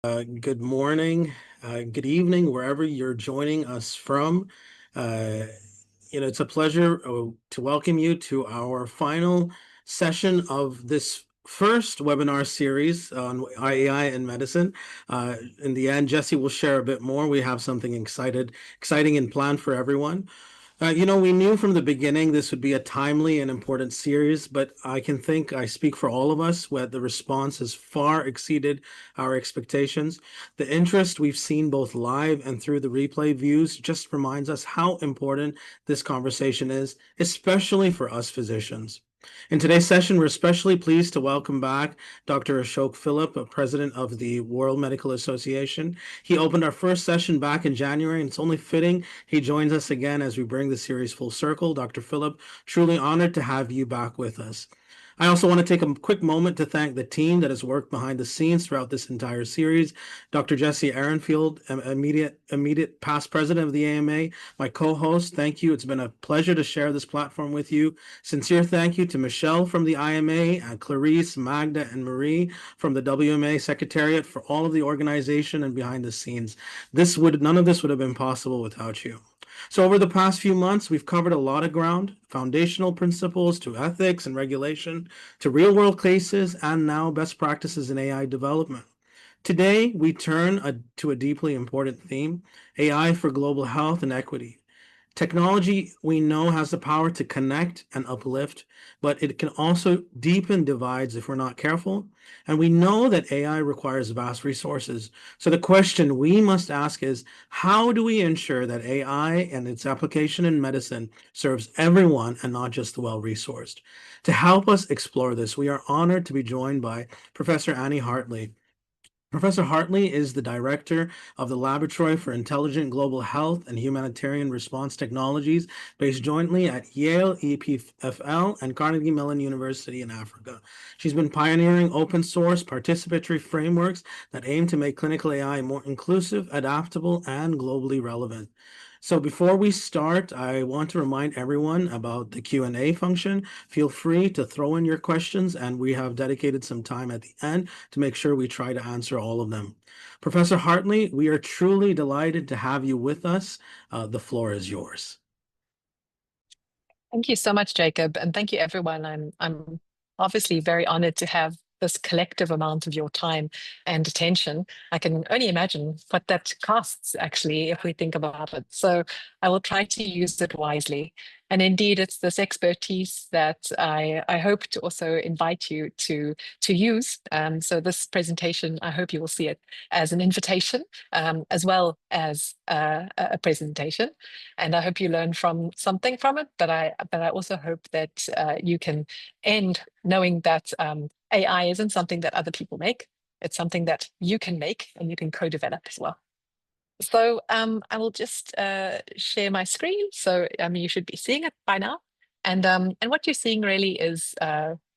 Good morning, good evening, wherever you're joining us from. Uh, it's a pleasure to welcome you to our final session of this first webinar series on AI and medicine. In the end, Jesse will share a bit more. We have something exciting and planned for everyone. We knew from the beginning this would be a timely and important series, but I speak for all of us where the response has far exceeded our expectations. The interest we've seen both live and through the replay views just reminds us how important this conversation is, especially for us physicians. In today's session, we're especially pleased to welcome back Dr. Ashok Philip, President of the World Medical Association. He opened our first session back in January, and it's only fitting he joins us again as we bring the series full circle. Dr. Philip, truly honored to have you back with us. I also want to take a quick moment to thank the team that has worked behind the scenes throughout this entire series. Dr. Jesse Ehrenfield, immediate past president of the AMA, my co-host, thank you. It's been a pleasure to share this platform with you. Sincere thank you to Michelle from the IMA, and Clarice, Magda, and Marie from the WMA Secretariat for all of the organization and behind the scenes. None of this would have been possible without you. So over the past few months, we've covered a lot of ground, foundational principles to ethics and regulation, to real-world cases, and now best practices in AI development. Today, we turn to a deeply important theme, AI for global health and equity. Technology, we know, has the power to connect and uplift, but it can also deepen divides if we're not careful. And we know that AI requires vast resources. So the question we must ask is, how do we ensure that AI and its application in medicine serves everyone and not just the well-resourced? To help us explore this, we are honored to be joined by Professor Annie Hartley. Professor Hartley is the director of the Laboratory for Intelligent Global Health and Humanitarian Response Technologies, based jointly at Yale, EPFL, and Carnegie Mellon University in Africa. She's been pioneering open source participatory frameworks that aim to make clinical AI more inclusive, adaptable, and globally relevant. So before we start, I want to remind everyone about the Q&A function. Feel free to throw in your questions, and we have dedicated some time at the end to make sure we try to answer all of them. Professor Hartley, we are truly delighted to have you with us. The floor is yours. Thank you so much, Jacob, and thank you, everyone. I'm obviously very honored to have this collective amount of your time and attention. I can only imagine what that costs, actually, if we think about it. So I will try to use it wisely. And indeed, it's this expertise that I hope to also invite you to use. So this presentation, I hope you will see it as an invitation, as well as a presentation. And I hope you learn something from it. But I also hope that you can end knowing that AI isn't something that other people make. It's something that you can make and you can co-develop as well. So I will just share my screen. So you should be seeing it by now. And what you're seeing really is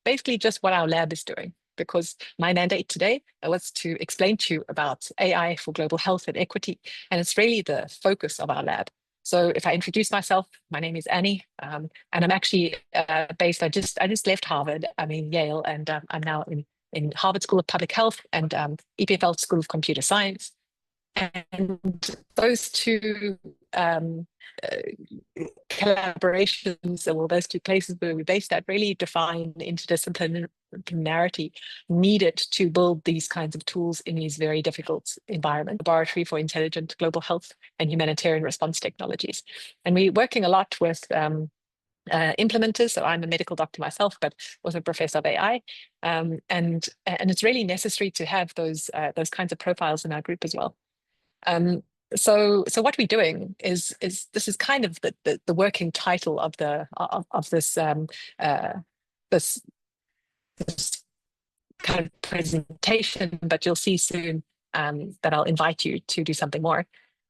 basically just what our lab is doing, because my mandate today was to explain to you about AI for global health and equity. And it's really the focus of our lab. So if I introduce myself, my name is Annie, and I'm actually based, I just left Harvard, I'm in Yale, and I'm now in Harvard School of Public Health and EPFL School of Computer Science. And those two collaborations, or those two places where we're based at, really define interdisciplinarity needed to build these kinds of tools in these very difficult environments. Laboratory for Intelligent Global Health and Humanitarian Response Technologies. And we're working a lot with implementers. So I'm a medical doctor myself, but also a professor of AI. And it's really necessary to have those kinds of profiles in our group as well. So what we're doing is this is kind of the working title of this this kind of presentation, but you'll see soon that I'll invite you to do something more.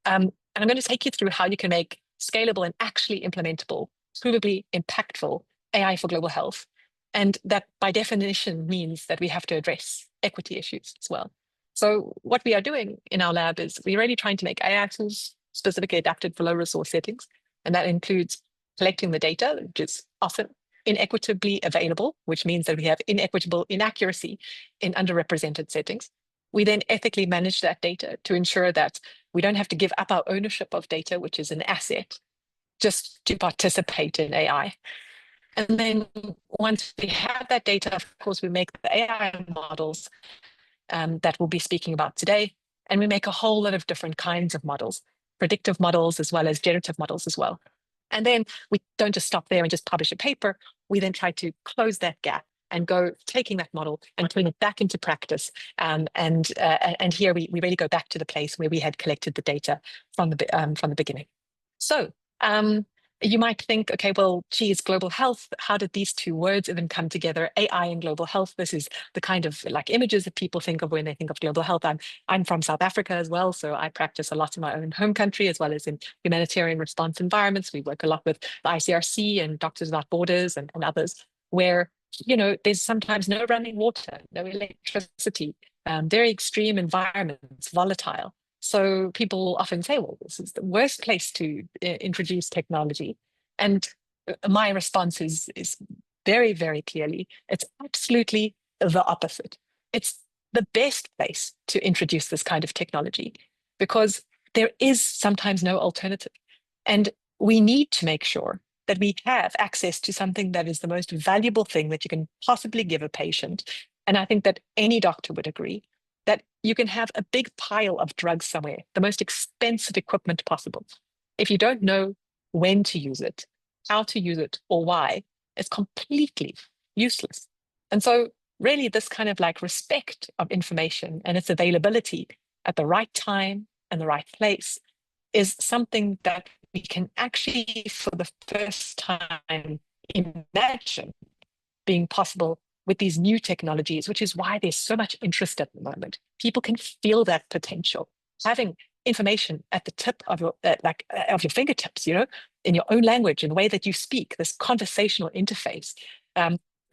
And I'm going to take you through how you can make scalable and actually implementable, provably impactful AI for global health. And that by definition means that we have to address equity issues as well. So what we are doing in our lab is we're really trying to make AI tools specifically adapted for low resource settings. And that includes collecting the data, which is often inequitably available, which means that we have inequitable inaccuracy in underrepresented settings. We then ethically manage that data to ensure that we don't have to give up our ownership of data, which is an asset, just to participate in AI. And then once we have that data, of course, we make the AI models that we'll be speaking about today. And we make a whole lot of different kinds of models, predictive models, as well as generative models as well. And then we don't just stop there and just publish a paper. We then try to close that gap and go taking that model and putting it back into practice. And here we really go back to the place where we had collected the data from the beginning. So you might think, okay, well, geez, global health, how did these two words even come together? AI and global health. This is the kind of like images that people think of when they think of global health. I'm from South Africa as well, so I practice a lot in my own home country as well as in humanitarian response environments. We work a lot with the ICRC and Doctors Without Borders and others, where there's sometimes no running water, no electricity, very extreme environments, volatile. So people often say, well, this is the worst place to introduce technology. And my response is very, very clearly, it's absolutely the opposite. It's the best place to introduce this kind of technology because there is sometimes no alternative. And we need to make sure that we have access to something that is the most valuable thing that you can possibly give a patient. And I think that any doctor would agree that you can have a big pile of drugs somewhere, the most expensive equipment possible. If you don't know when to use it, how to use it, or why, it's completely useless. And so really this kind of like respect of information and its availability at the right time and the right place is something that we can actually, for the first time, imagine being possible with these new technologies, which is why there's so much interest at the moment. People can feel that potential. Having information at the tip of your of your fingertips, in your own language, in the way that you speak, this conversational interface,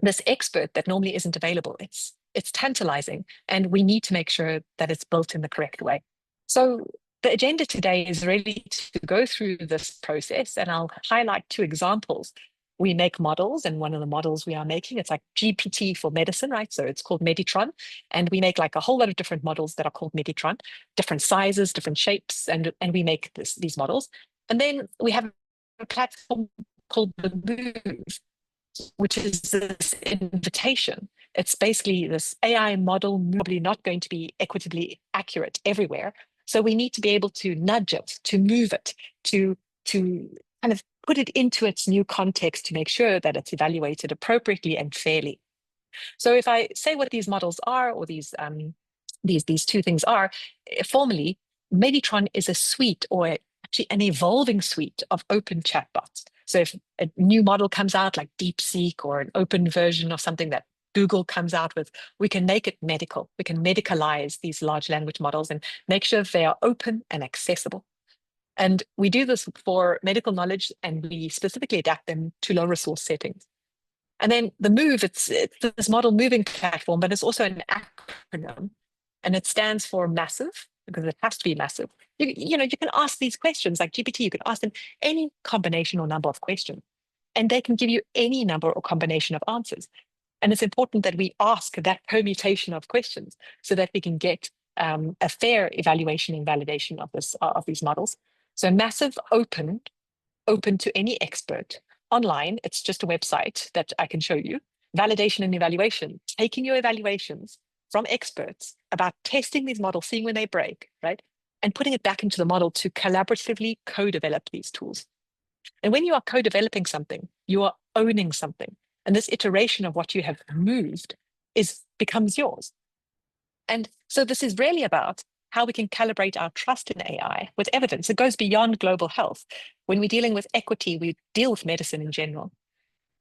this expert that normally isn't available. It's tantalizing, and we need to make sure that it's built in the correct way. So the agenda today is really to go through this process, and I'll highlight two examples. We make models, and one of the models we are making, it's like GPT for medicine, right? So it's called Meditron, and we make like a whole lot of different models that are called Meditron, different sizes, different shapes, and we make these models. And then we have a platform called the Move, which is this invitation. It's basically this AI model, probably not going to be equitably accurate everywhere. So we need to be able to nudge it, to move it, to kind of put it into its new context to make sure that it's evaluated appropriately and fairly. So if I say what these models are, or these two things are, formally, Meditron is a suite, or actually an evolving suite of open chatbots. So if a new model comes out like DeepSeek, or an open version of something that Google comes out with, we can make it medical. We can medicalize these large language models and make sure they are open and accessible. And we do this for medical knowledge, and we specifically adapt them to low resource settings. And then the Move, it's this model moving platform, but it's also an acronym, and it stands for massive, because it has to be massive. You can ask these questions like GPT, you can ask them any combination or number of questions, and they can give you any number or combination of answers. And it's important that we ask that permutation of questions so that we can get a fair evaluation and validation of these models. So massive, open to any expert. Online, it's just a website that I can show you. Validation and evaluation, taking your evaluations from experts about testing these models, seeing when they break, right? And putting it back into the model to collaboratively co-develop these tools. And when you are co-developing something, you are owning something. And this iteration of what you have moved becomes yours. And so this is really about how we can calibrate our trust in AI with evidence. It goes beyond global health. When we're dealing with equity, we deal with medicine in general,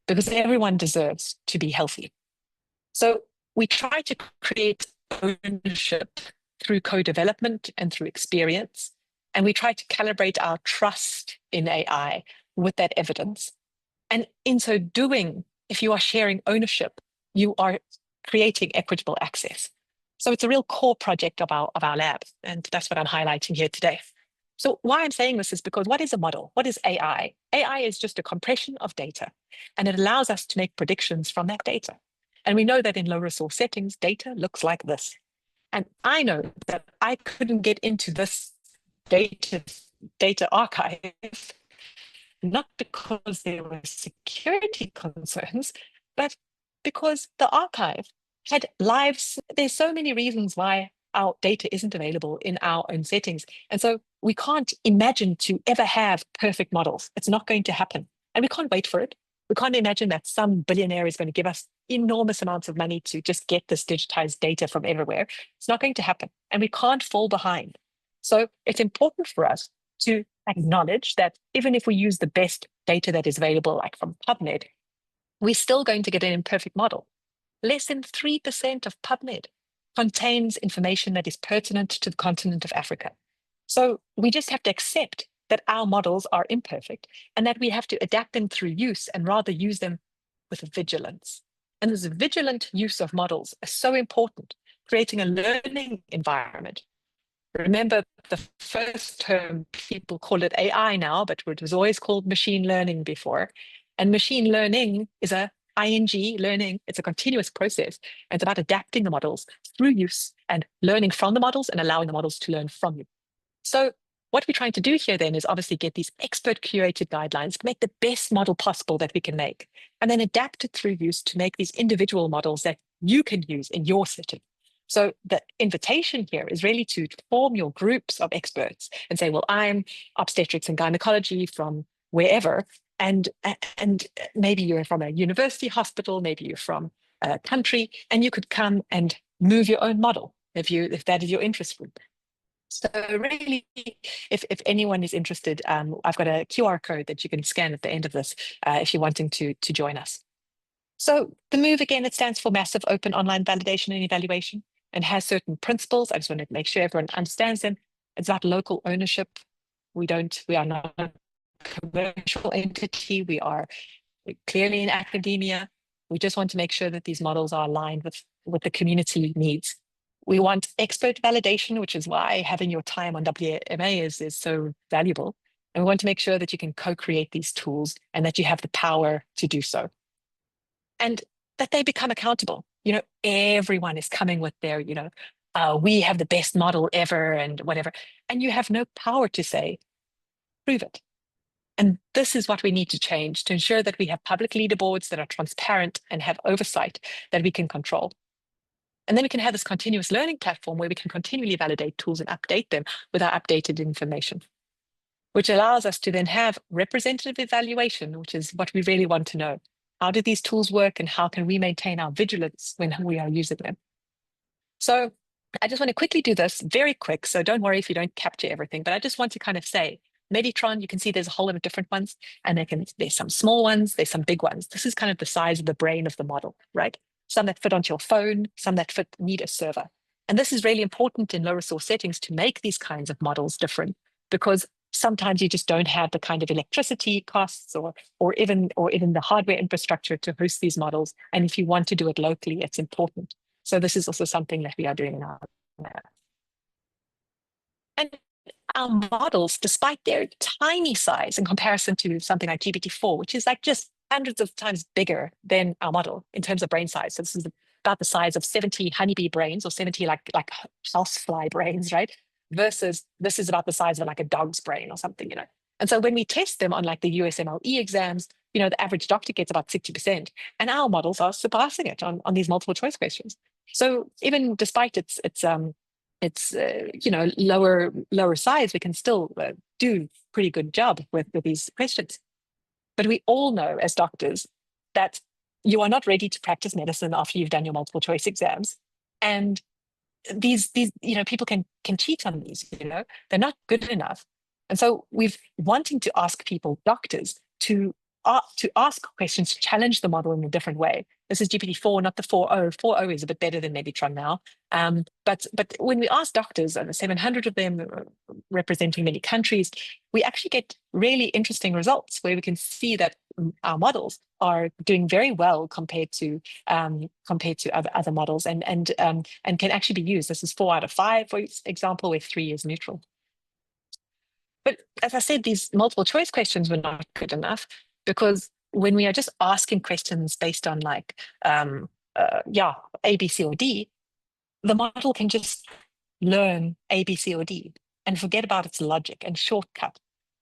because everyone deserves to be healthy. So we try to create ownership through co-development and through experience. And we try to calibrate our trust in AI with that evidence. And in so doing, if you are sharing ownership, you are creating equitable access. So it's a real core project of our lab, and that's what I'm highlighting here today. So why I'm saying this is because what is a model? What is AI? AI is just a compression of data, and it allows us to make predictions from that data. And we know that in low resource settings, data looks like this. And I know that I couldn't get into this data archive, not because there were security concerns, but because the archive had lives. There's so many reasons why our data isn't available in our own settings. And so we can't imagine to ever have perfect models. It's not going to happen. And we can't wait for it. We can't imagine that some billionaire is going to give us enormous amounts of money to just get this digitized data from everywhere. It's not going to happen. And we can't fall behind. So it's important for us to acknowledge that even if we use the best data that is available, like from PubMed, we're still going to get an imperfect model. Less than 3% of PubMed contains information that is pertinent to the continent of Africa. So we just have to accept that our models are imperfect and that we have to adapt them through use and rather use them with vigilance. And this vigilant use of models is so important, creating a learning environment. Remember, the first term, people call it AI now, but it was always called machine learning before. And machine learning is a ing learning. It's a continuous process. And it's about adapting the models through use and learning from the models and allowing the models to learn from you. So what we're trying to do here then is obviously get these expert curated guidelines, make the best model possible that we can make, and then adapt it through use to make these individual models that you can use in your setting. So the invitation here is really to form your groups of experts and say, well, I'm obstetrics and gynecology from wherever, and maybe you're from a university hospital, maybe you're from a country, and you could come and move your own model if that is your interest group. So really, if anyone is interested, I've got a QR code that you can scan at the end of this if you're wanting to join us. So the MOVE, again, it stands for Massive Open Online Validation and Evaluation and has certain principles. I just want to make sure everyone understands them. It's about local ownership. We are not a commercial entity. We are clearly in academia. We just want to make sure that these models are aligned with the community needs. We want expert validation, which is why having your time on WMA is so valuable. And we want to make sure that you can co-create these tools and that you have the power to do so. And that they become accountable. Everyone is coming with their, we have the best model ever and whatever. And you have no power to say, prove it. And this is what we need to change to ensure that we have public leaderboards that are transparent and have oversight that we can control. And then we can have this continuous learning platform where we can continually validate tools and update them with our updated information, which allows us to then have representative evaluation, which is what we really want to know. How do these tools work and how can we maintain our vigilance when we are using them? So I just want to quickly do this very quick. So don't worry if you don't capture everything, but I just want to kind of say, Meditron, you can see there's a whole lot of different ones, and there's some small ones, there's some big ones. This is kind of the size of the brain of the model, right? Some that fit onto your phone, some that need a server. And this is really important in low resource settings to make these kinds of models different, because sometimes you just don't have the kind of electricity costs or even the hardware infrastructure to host these models. And if you want to do it locally, it's important. So this is also something that we are doing in our lab. And our models, despite their tiny size in comparison to something like GPT-4, which is like just hundreds of times bigger than our model in terms of brain size. So this is about the size of 70 honeybee brains or 70 like housefly brains, right? Versus this is about the size of like a dog's brain or something, And so when we test them on like the USMLE exams, the average doctor gets about 60%, and our models are surpassing it on these multiple choice questions. So even despite its lower size, we can still do pretty good job with these questions. But we all know as doctors that you are not ready to practice medicine after you've done your multiple choice exams. And these people can cheat on these, they're not good enough. And so we've wanting to ask people, doctors, to ask questions, to challenge the model in a different way. This is GPT-4, not the 4.0. 4.0 is a bit better than Meditron now. But when we ask doctors, and 700 of them representing many countries, we actually get really interesting results where we can see that our models are doing very well compared to other models and can actually be used. This is 4 out of 5, for example, where 3 is neutral. But as I said, these multiple choice questions were not good enough, because when we are just asking questions based on like, A, B, C, or D, the model can just learn A, B, C, or D and forget about its logic and shortcut.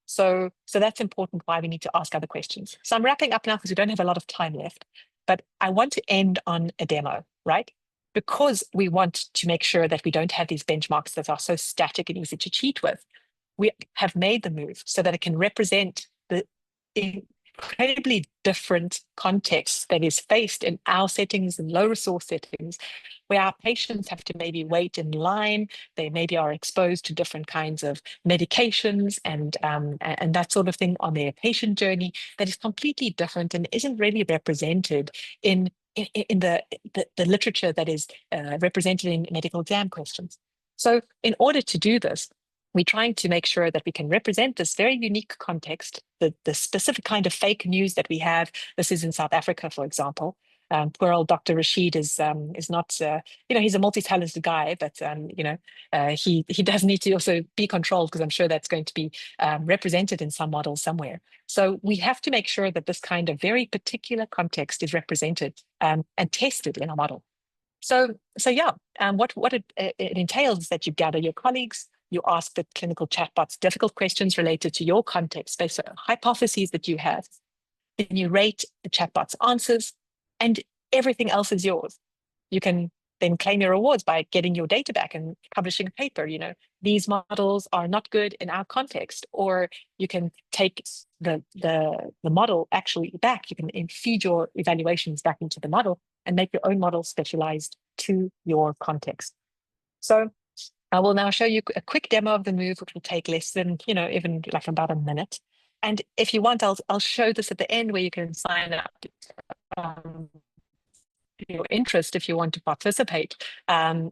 So that's important why we need to ask other questions. So I'm wrapping up now because we don't have a lot of time left, but I want to end on a demo, right? Because we want to make sure that we don't have these benchmarks that are so static and easy to cheat with. We have made the move so that it can represent the incredibly different context that is faced in our settings and low resource settings, where our patients have to maybe wait in line, they maybe are exposed to different kinds of medications and that sort of thing on their patient journey that is completely different and isn't really represented in the literature that is represented in medical exam questions. So in order to do this, we're trying to make sure that we can represent this very unique context, the specific kind of fake news that we have. This is in South Africa, for example. Poor old Dr. Rashid is not, he's a multi-talented guy, but, he does need to also be controlled because I'm sure that's going to be represented in some model somewhere. So we have to make sure that this kind of very particular context is represented and tested in a model. So yeah, what it entails is that you gather your colleagues, you ask the clinical chatbots difficult questions related to your context based on hypotheses that you have. Then you rate the chatbot's answers, and everything else is yours. You can then claim your rewards by getting your data back and publishing a paper. These models are not good in our context, or you can take the model actually back. You can feed your evaluations back into the model and make your own model specialized to your context. So I will now show you a quick demo of the move, which will take less than, even like about a minute. And if you want, I'll show this at the end where you can sign up your interest if you want to participate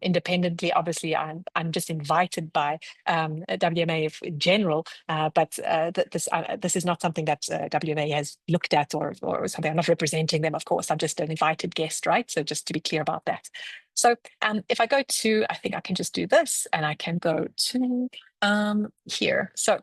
independently. Obviously, I'm just invited by WMA in general, but this is not something that WMA has looked at or something. I'm not representing them, of course. I'm just an invited guest, right? So just to be clear about that. So if I go to, I think I can just do this, and I can go to here. So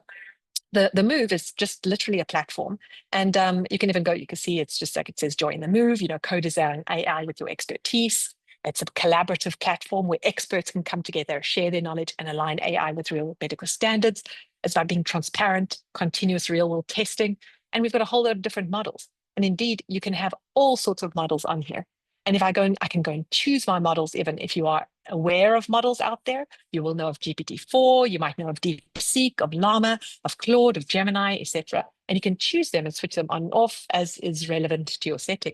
the move is just literally a platform, and you can even go, you can see it's just like it says join the move, co-design AI with your expertise. It's a collaborative platform where experts can come together, share their knowledge, and align AI with real medical standards. It's about being transparent, continuous real world testing, and we've got a whole lot of different models. And indeed, you can have all sorts of models on here. And if I can go and choose my models. Even if you are aware of models out there, you will know of GPT-4, you might know of DeepSeek, of Llama, of Claude, of Gemini, etc. And you can choose them and switch them on and off as is relevant to your setting.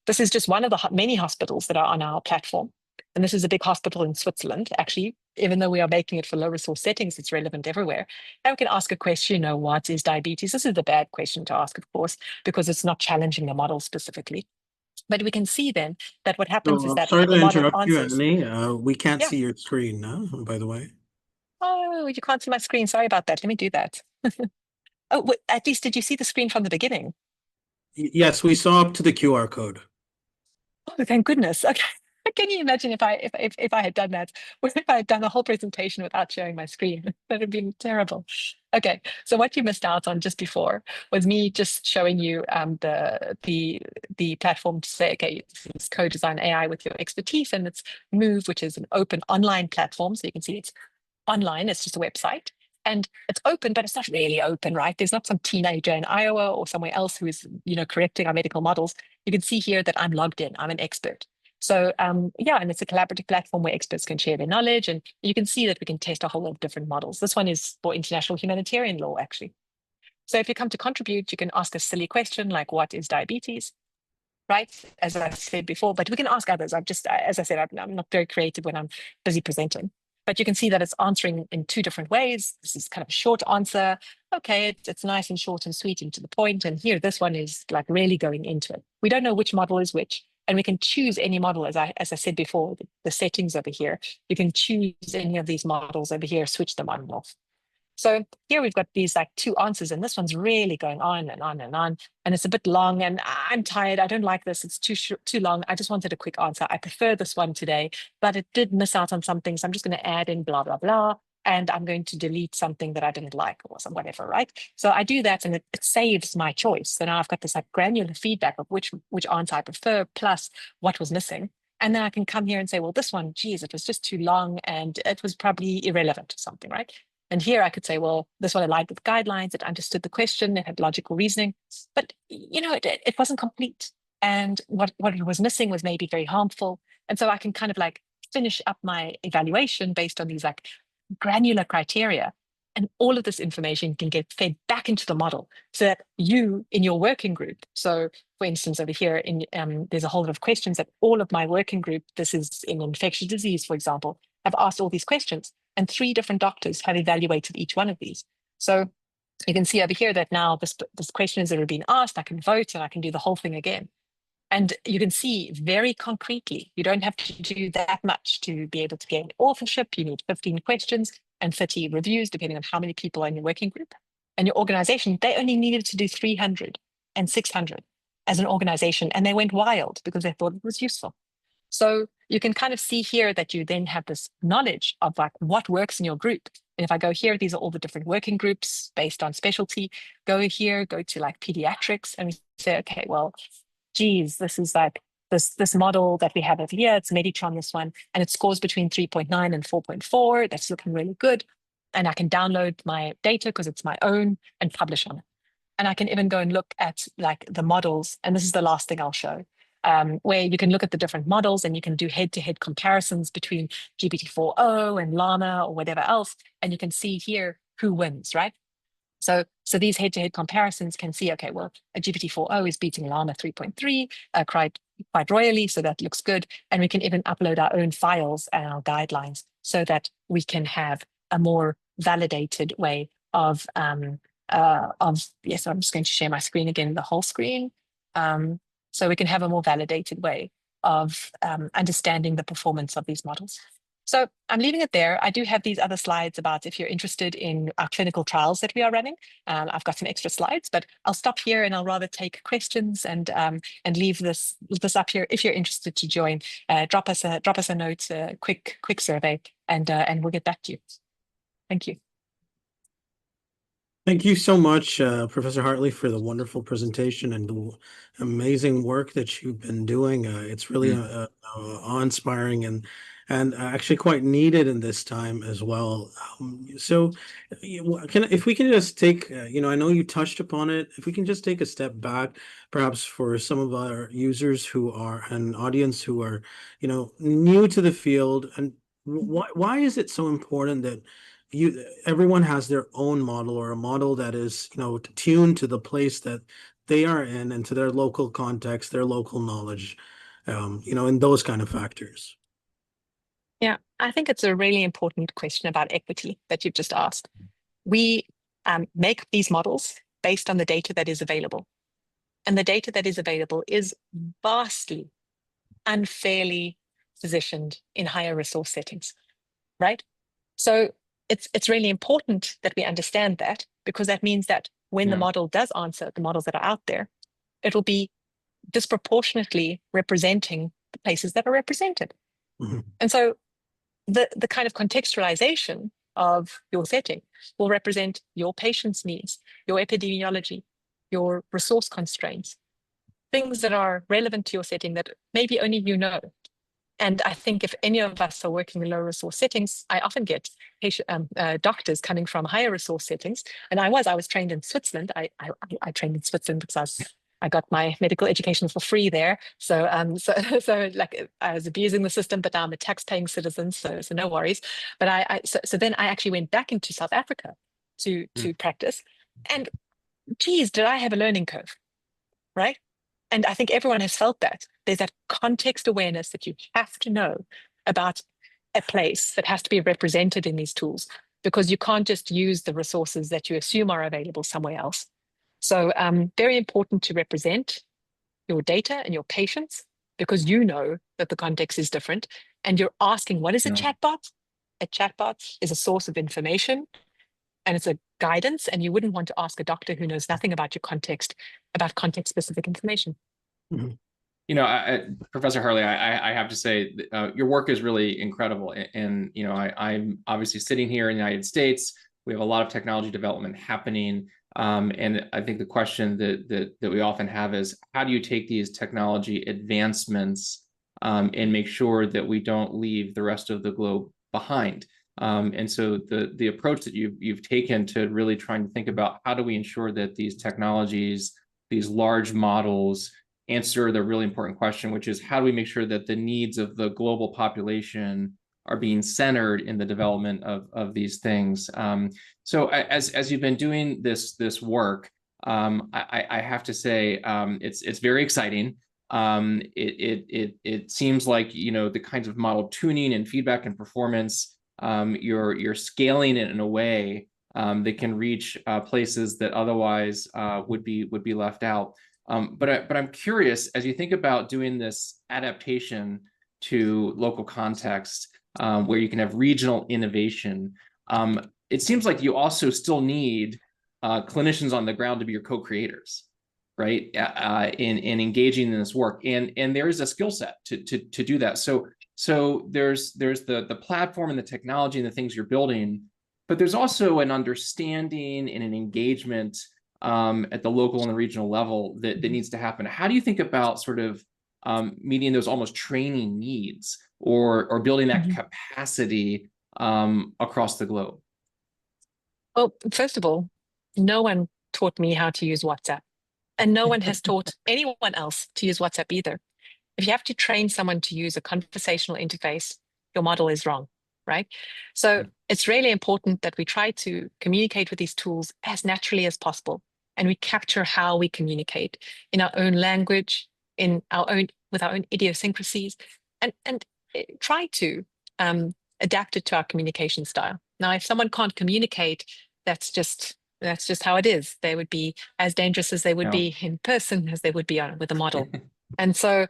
This is just one of the many hospitals that are on our platform. And this is a big hospital in Switzerland, actually. Even though we are making it for low resource settings, it's relevant everywhere. And we can ask a question, what is diabetes? This is the bad question to ask, of course, because it's not challenging the model specifically. But we can see then that what happens is So, that sorry to the model interrupt you, answers. Annie. We can't Yeah. see your screen now, by the way. Oh, you can't see my screen. Sorry about that. Let me do that. Oh, at least did you see the screen from the beginning? Yes, we saw up to the QR code. Oh, thank goodness. Okay. Can you imagine if I had done that? Or if I had done the whole presentation without showing my screen? That would have been terrible. Okay, so what you missed out on just before was me just showing you the platform to say, okay, this is co-design AI with your expertise, and it's Move, which is an open online platform. So you can see it's online, it's just a website. And it's open, but it's not really open, right? There's not some teenager in Iowa or somewhere else who is, correcting our medical models. You can see here that I'm logged in, I'm an expert. So yeah, and it's a collaborative platform where experts can share their knowledge, and you can see that we can test a whole lot of different models. This one is for international humanitarian law, actually. So if you come to contribute, you can ask a silly question like, what is diabetes? Right? As I said before, but we can ask others. As I said, I'm not very creative when I'm busy presenting. But you can see that it's answering in two different ways. This is kind of a short answer. Okay, it's nice and short and sweet and to the point. And here, this one is like really going into it. We don't know which model is which. And we can choose any model, as I said before, the settings over here. You can choose any of these models over here, switch them on and off. So here we've got these like two answers, and this one's really going on and on and on, and it's a bit long, and I'm tired. I don't like this. It's too long. I just wanted a quick answer. I prefer this one today, but it did miss out on something. So I'm just going to add in blah, blah, blah, and I'm going to delete something that I didn't like or some whatever, right? So I do that, and it saves my choice. So now I've got this like granular feedback of which answer I prefer, plus what was missing. And then I can come here and say, well, this one, geez, it was just too long and it was probably irrelevant or something, right? And here I could say, well, this one aligned with guidelines, it understood the question, it had logical reasoning, but it wasn't complete. And what it was missing was maybe very harmful. And so I can kind of like finish up my evaluation based on these like granular criteria. And all of this information can get fed back into the model so that you in your working group, so for instance, over here, there's a whole lot of questions that all of my working group, this is in infectious disease, for example, have asked all these questions, and 3 different doctors have evaluated each one of these. So you can see over here that now this question has already been asked, I can vote and I can do the whole thing again. And you can see very concretely, you don't have to do that much to be able to gain authorship. You need 15 questions and 30 reviews, depending on how many people are in your working group. And your organization, they only needed to do 300 and 600 as an organization, and they went wild because they thought it was useful. So you can kind of see here that you then have this knowledge of like what works in your group. And if I go here, these are all the different working groups based on specialty. Go here, go to like pediatrics, and we say, okay, well, geez, this is like this model that we have over here. It's Meditron, this one, and it scores between 3.9 and 4.4. That's looking really good. And I can download my data because it's my own and publish on it. And I can even go and look at like the models. And this is the last thing I'll show, where you can look at the different models and you can do head-to-head comparisons between GPT-4o and Llama or whatever else. And you can see here who wins, right? So these head-to-head comparisons can see, okay, well, a GPT-4o is beating Llama 3.3 quite royally, so that looks good. And we can even upload our own files and our guidelines so that we can have a more validated way of yes, I'm just going to share my screen again, the whole screen. So we can have a more validated way of understanding the performance of these models. So I'm leaving it there. I do have these other slides about if you're interested in our clinical trials that we are running. I've got some extra slides, but I'll stop here and I'll rather take questions and leave this up here. If you're interested to join, drop us a note, a quick survey, and we'll get back to you. Thank you. Thank you so much, Professor Hartley, for the wonderful presentation and the amazing work that you've been doing. It's really awe-inspiring and actually quite needed in this time as well. So, if we can just take, I know you touched upon it. If we can just take a step back, perhaps for some of our users who are an audience who are, new to the field, and why is it so important that everyone has their own model or a model that is tuned to the place that they are in and to their local context, their local knowledge, and those kind of factors? Yeah, I think it's a really important question about equity that you've just asked. We make these models based on the data that is available, and the data that is available is vastly unfairly positioned in higher resource settings, right? So it's really important that we understand that, because that means that when the model does answer the models that are out there, it will be disproportionately representing the places that are represented. Mm-hmm. And so the kind of contextualization of your setting will represent your patient's needs, your epidemiology, your resource constraints, things that are relevant to your setting that maybe only you know. And I think if any of us are working in low resource settings, I often get doctors coming from higher resource settings. And I was trained in Switzerland. I trained in Switzerland because I got my medical education for free there. So so like I was abusing the system, but now I'm a tax-paying citizen, so no worries. But so then I actually went back into South Africa to practice, and geez, did I have a learning curve, right? And I think everyone has felt that. There's that context awareness that you have to know about a place that has to be represented in these tools, because you can't just use the resources that you assume are available somewhere else. So very important to represent your data and your patients, because you know that the context is different. And you're asking, what is a chatbot? A chatbot is a source of information, and it's a guidance, and you wouldn't want to ask a doctor who knows nothing about your context, about context-specific information. Mm-hmm. Professor Hartley, I have to say your work is really incredible. And I'm obviously sitting here in the United States. We have a lot of technology development happening. And I think the question that we often have is, how do you take these technology advancements and make sure that we don't leave the rest of the globe behind. And so the approach that you've taken to really trying to think about how do we ensure that these technologies, these large models, answer the really important question, which is how do we make sure that the needs of the global population are being centered in the development of these things. So as you've been doing this work, I have to say it's very exciting. It seems like, you know, the kinds of model tuning and feedback and performance, you're scaling it in a way that can reach places that otherwise would be left out. But I'm curious, as you think about doing this adaptation to local context, where you can have regional innovation, it seems like you also still need clinicians on the ground to be your co-creators, right? In engaging in this work, and there is a skill set to do that. So there's the platform and the technology and the things you're building, but there's also an understanding and an engagement at the local and the regional level that needs to happen. How do you think about sort of meeting those almost training needs or building that capacity across the globe? Well, first of all, no one taught me how to use WhatsApp, and no one has taught anyone else to use WhatsApp either. If you have to train someone to use a conversational interface, your model is wrong, right? So it's really important that we try to communicate with these tools as naturally as possible, and we capture how we communicate in our own language, with our own idiosyncrasies, and try to adapt it to our communication style. Now, if someone can't communicate, that's just how it is. They would be as dangerous as they would be in person as they would be with a model. And so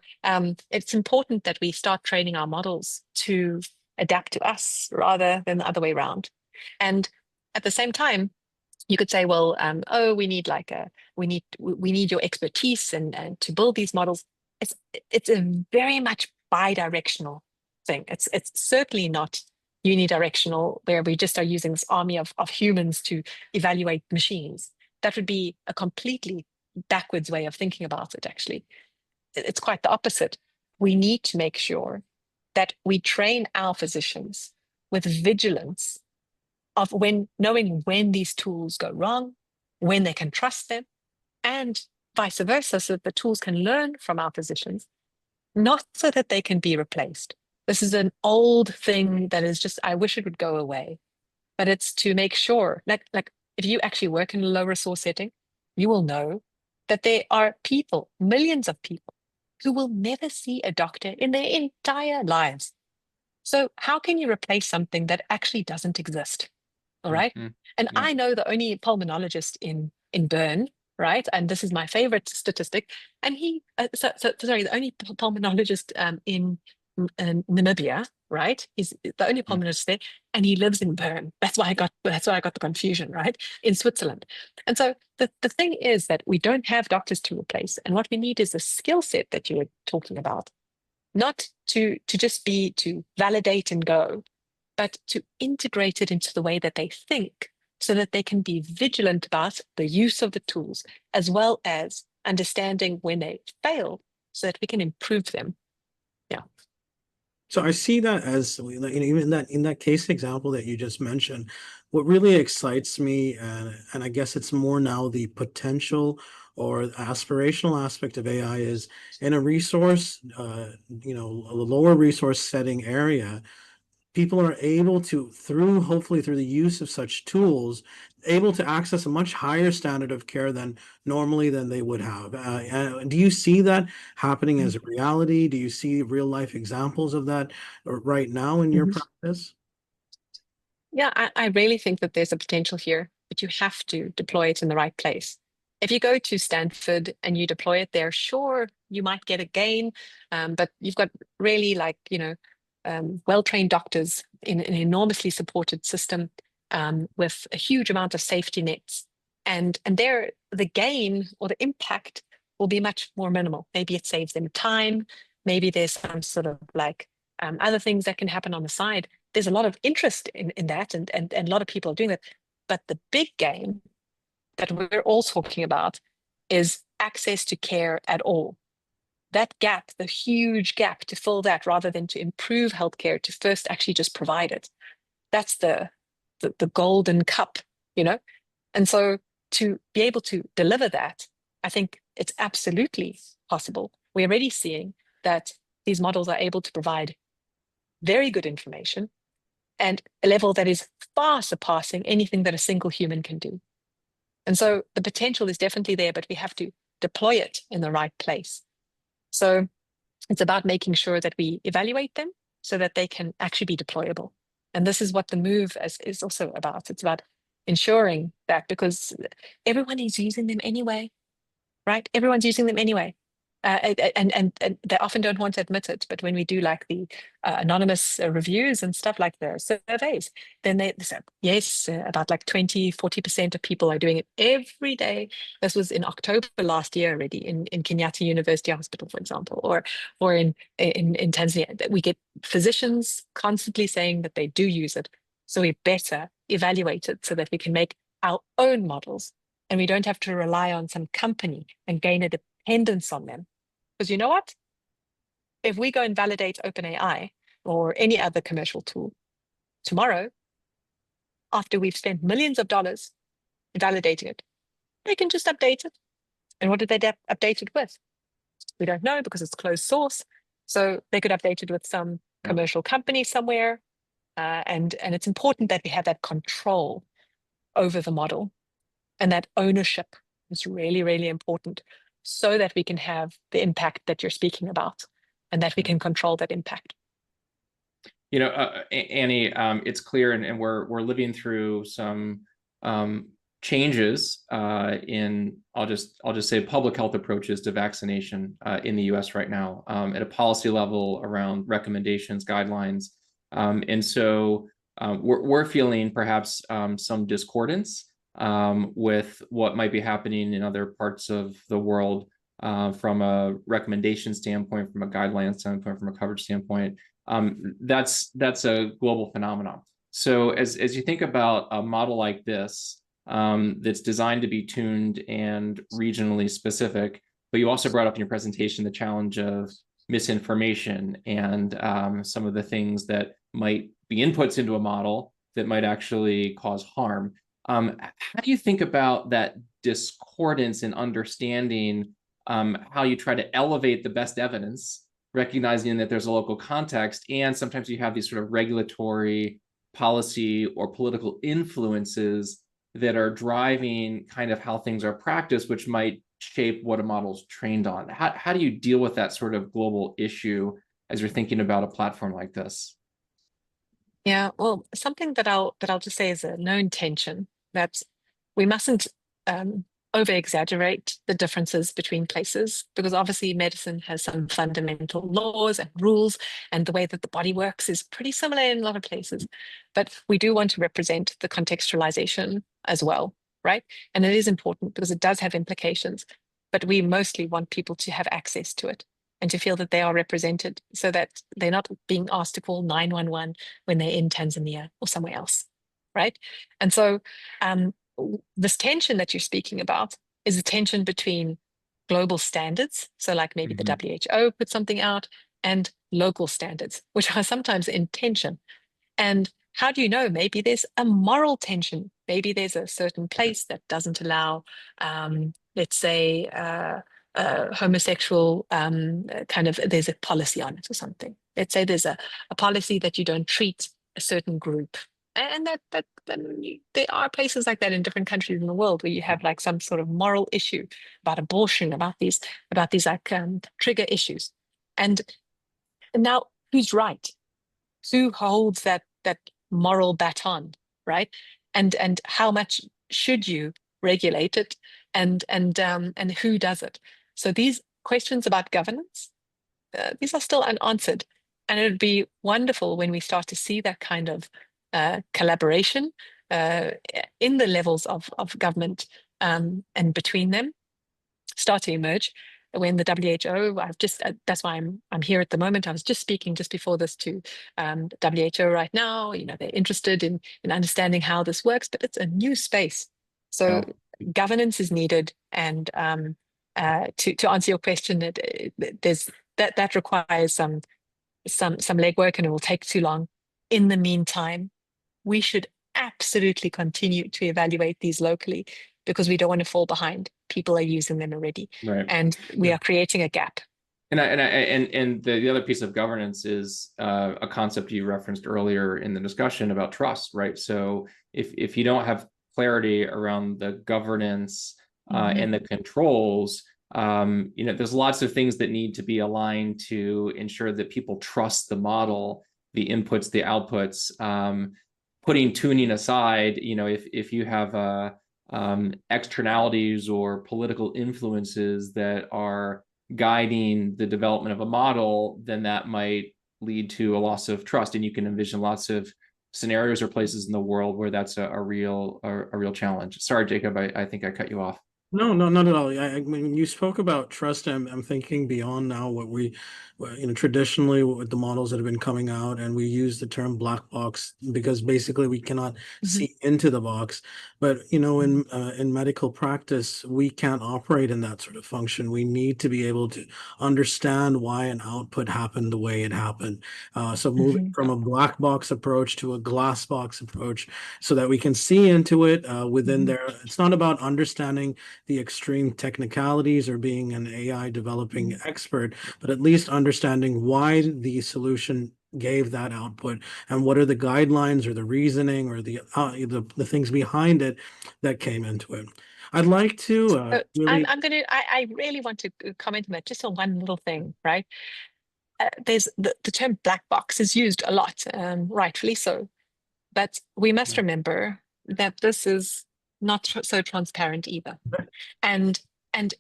it's important that we start training our models to adapt to us rather than the other way around. And at the same time, you could say, well, we need we need your expertise and to build these models. It's a very much bi-directional thing. It's certainly not unidirectional, where we just are using this army of humans to evaluate machines. That would be a completely backwards way of thinking about it, actually. It's quite the opposite. We need to make sure that we train our physicians with vigilance of knowing when these tools go wrong, when they can trust them, and vice versa, so that the tools can learn from our physicians, not so that they can be replaced. This is an old thing that is just, I wish it would go away. But it's to make sure, like if you actually work in a low resource setting, you will know that there are people, millions of people, who will never see a doctor in their entire lives. So how can you replace something that actually doesn't exist? All right. And I know the only pulmonologist in Bern, right? And this is my favorite statistic. And the only pulmonologist in Namibia, right? He's the only pulmonologist there, and he lives in Bern. That's why I got the confusion, right? In Switzerland. And so the thing is that we don't have doctors to replace, and what we need is a skill set that you were talking about, not to just be to validate and go, but to integrate it into the way that they think, so that they can be vigilant about the use of the tools, as well as understanding when they fail, so that we can improve them. Yeah. So I see that as, you know, even in that case example that you just mentioned, what really excites me, and I guess it's more now the potential or aspirational aspect of AI, is in a resource, you know, a lower resource setting area, people are able to, hopefully through the use of such tools, able to access a much higher standard of care than they would have. Do you see that happening as a reality? Do you see real life examples of that right now in your practice? Yeah, I really think that there's a potential here, but you have to deploy it in the right place. If you go to Stanford and you deploy it there, sure, you might get a gain, but you've got really, like, you know, well-trained doctors in an enormously supported system, with a huge amount of safety nets, and there the gain or the impact will be much more minimal. Maybe it saves them time. Maybe there's some sort of like other things that can happen on the side. There's a lot of interest in that, and a lot of people are doing that. But the big game that we're all talking about is access to care at all. that gap, the huge gap, to fill that rather than to improve healthcare, to first actually just provide it. That's the golden cup, you know? And so to be able to deliver that, I think it's absolutely possible. We're already seeing that these models are able to provide very good information and a level that is far surpassing anything that a single human can do. And so the potential is definitely there, but we have to deploy it in the right place. So it's about making sure that we evaluate them so that they can actually be deployable. And this is what the move is also about. It's about ensuring that, because everyone is using them anyway, right? Everyone's using them anyway. And they often don't want to admit it, but when we do like the anonymous reviews and stuff, like the surveys, then they say, yes, about like 20-40% of people are doing it every day. This was in October last year already in Kenyatta University Hospital, for example, or in Tanzania. We get physicians constantly saying that they do use it. So we better evaluate it so that we can make our own models, and we don't have to rely on some company and gain a dependence on them. Because you know what? If we go and validate OpenAI or any other commercial tool tomorrow, after we've spent millions of dollars validating it, they can just update it. And what did they update it with? We don't know, because it's closed source. So they could update it with some commercial company somewhere. And it's important that we have that control over the model, and that ownership is really, really important, so that we can have the impact that you're speaking about, and that we can control that impact. You know, Annie, it's clear, and we're living through some changes in, I'll just say, public health approaches to vaccination in the U.S. right now, at a policy level around recommendations, guidelines, and so we're feeling perhaps some discordance with what might be happening in other parts of the world from a recommendation standpoint, from a guideline standpoint, from a coverage standpoint. That's a global phenomenon. So as you think about a model like this that's designed to be tuned and regionally specific, but you also brought up in your presentation the challenge of misinformation and some of the things that might be inputs into a model that might actually cause harm. How do you think about that discordance in understanding how you try to elevate the best evidence, recognizing that there's a local context, and sometimes you have these sort of regulatory, policy, or political influences that are driving kind of how things are practiced, which might shape what a model's trained on? How do you deal with that sort of global issue as you're thinking about a platform like this? Yeah, well, something that I'll just say is a known tension, that we mustn't over exaggerate the differences between places, because obviously medicine has some fundamental laws and rules, and the way that the body works is pretty similar in a lot of places. But we do want to represent the contextualization as well, right? And it is important because it does have implications, but we mostly want people to have access to it and to feel that they are represented, so that they're not being asked to call 911 when they're in Tanzania or somewhere else, right? And so this tension that you're speaking about is a tension between global standards, so like maybe the WHO put something out, and local standards, which are sometimes in tension. And how do you know? Maybe there's a moral tension. Maybe there's a certain place that doesn't allow, let's say, homosexual kind of, there's a policy on it or something. Let's say there's a policy that you don't treat a certain group. And there are places like that in different countries in the world, where you have like some sort of moral issue about abortion, about these like trigger issues. And now, who's right? Who holds that moral baton, right? And how much should you regulate it, and who does it? So these questions about governance, these are still unanswered, and it would be wonderful when we start to see that kind of collaboration in the levels of government and between them start to emerge. When the WHO, that's why I'm here at the moment. I was just speaking just before this to WHO right now. You know, they're interested in understanding how this works, but it's a new space. So governance is needed, and to answer your question, there's that requires some legwork, and it will take too long. In the meantime, we should absolutely continue to evaluate these locally, because we don't want to fall behind. People are using them already, Right. and we are creating a gap. And the other piece of governance is a concept you referenced earlier in the discussion about trust, right? So if you don't have clarity around the governance and the controls, there's lots of things that need to be aligned to ensure that people trust the model, the inputs, the outputs. Putting tuning aside, if you have externalities or political influences that are guiding the development of a model, then that might lead to a loss of trust. And you can envision lots of scenarios or places in the world where that's a real challenge. Sorry, Jacob, I think I cut you off. No, not at all. When you spoke about trust, I'm thinking beyond now what traditionally with the models that have been coming out, and we use the term black box because basically we cannot see into the box. But in medical practice, we can't operate in that sort of function. We need to be able to understand why an output happened the way it happened. So moving from a black box approach to a glass box approach, so that we can see into it within there. It's not about understanding the extreme technicalities or being an AI developing expert, but at least understanding why the solution gave that output and what are the guidelines or the reasoning or the things behind it that came into it. I'd like to really. I really want to comment on that, just on one little thing, right? There's the term black box is used a lot, rightfully so, but we must remember that this is not so transparent either. And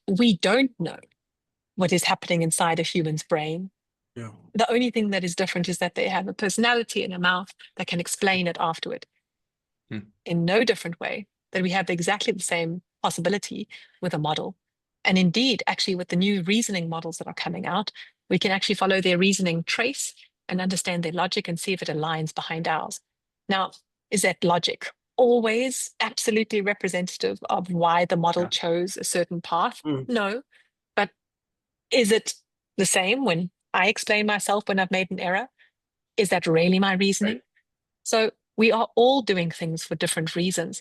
we don't know what is happening inside a human's brain. Yeah. The only thing that is different is that they have a personality and a mouth that can explain it afterward. In no different way that we have exactly the same possibility with a model. And indeed, actually, with the new reasoning models that are coming out, we can actually follow their reasoning trace and understand their logic and see if it aligns behind ours. Now, is that logic always absolutely representative of why the model chose a certain path? No. But is it the same when I explain myself when I've made an error? Is that really my reasoning? Right. So we are all doing things for different reasons.